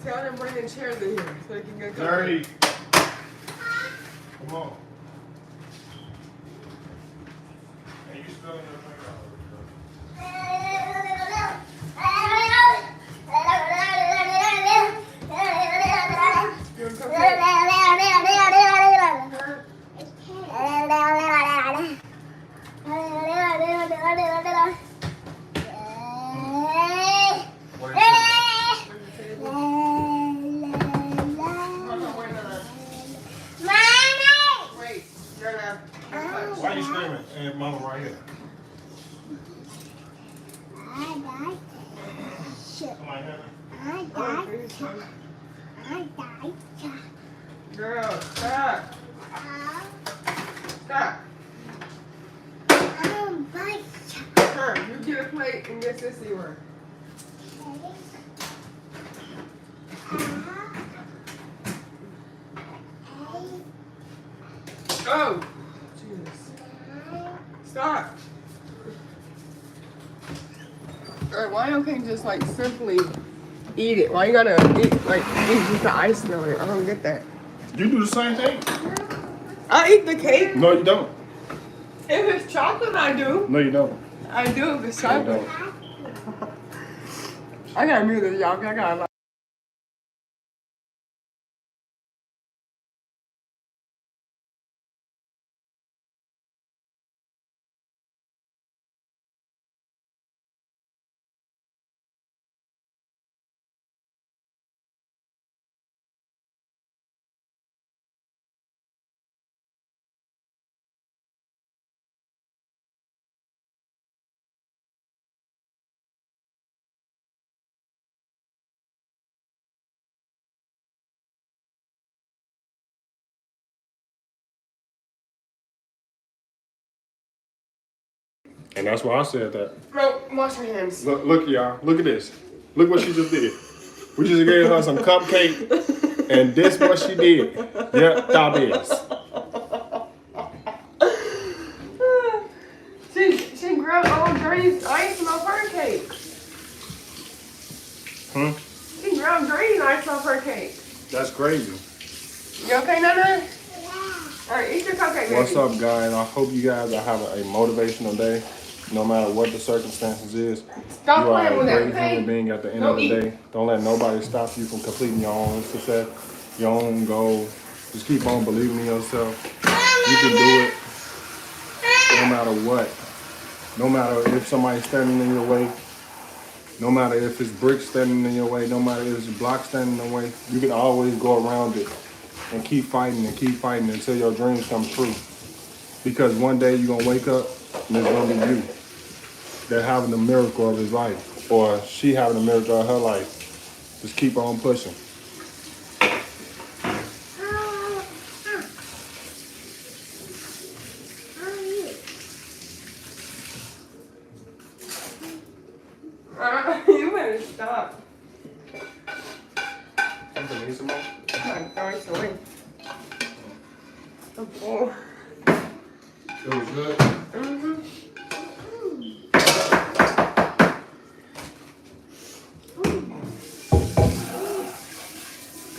Tell them bring the chairs in here so they can get Dirty. Come on. Hey, you spilling your finger all over Why are you screaming? And mama right here. Somebody here? Girl, stop. Stop. Her, you get a plate and get Sissy one. Oh, Jesus. Stop. Alright, why you can't just like simply eat it? Why you gotta eat just the icing on it? I don't get that. You do the same thing? I eat the cake. No, you don't. If it's chocolate, I do. No, you don't. I do if it's No, you chocolate. don't. I gotta mute this, y'all. I gotta. And that's why I said that. Bro, wash your hands. Look, y'all. Look at this. Look what she just did. We just gave her some cupcake, and this what she did. Yep, that is. She grabbed old dirty ice off her cake. She grabbed dirty ice off her cake. That's crazy. You okay, Nana? Alright, eat your cupcake, baby. What's up, guys? I hope you guys are having a motivational day. No matter what the circumstances is, Stop you are playing a with great that, okay? human being at the end of the day. Don't let nobody stop you from completing your own success, your own goal. Just keep on believing in yourself. You can do it no matter what. No matter if somebody's standing in your way, no matter if it's bricks standing in your way, no matter if it's blocks standing in the way, you can always go around it and keep fighting until your dreams come true. Because one day you're gonna wake up and it's gonna be you that having the miracle of his life, or she having the miracle of her life. Just keep on pushing. You better stop. Something need some more? I'm throwing it away. Oh. It was good. Mm-hmm.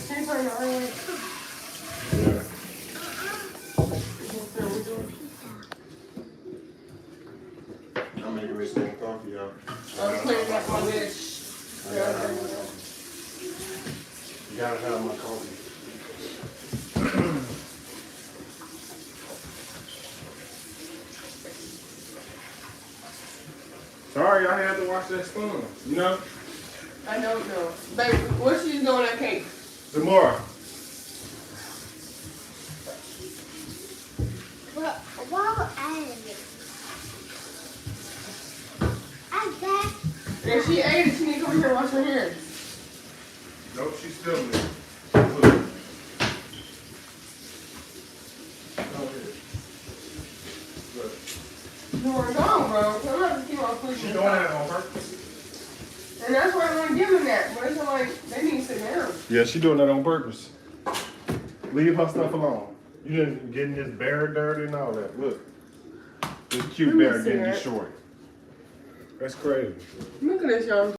Can you turn it on? Yeah. I'm making this thing coffee, y'all. I'm cleaning up my dish. You gotta have my coffee. Sorry, I had to wash that spoon. You know? I don't know. Baby, what's she doing on that cake? Tomorrow. Well, while I If she ate it, she need to come here and wash her hands. Nope, she's still there. You were gone, bro. I'm not just keep on pushing. She doing that on purpose. And that's why I want to give them that. But it's like, they need to sit down. Yeah, she doing that on purpose. Leave her stuff alone. You didn't getting this bear dirty and all that. Look. This cute Let me bear see getting that. destroyed. That's crazy. Look at this, y'all.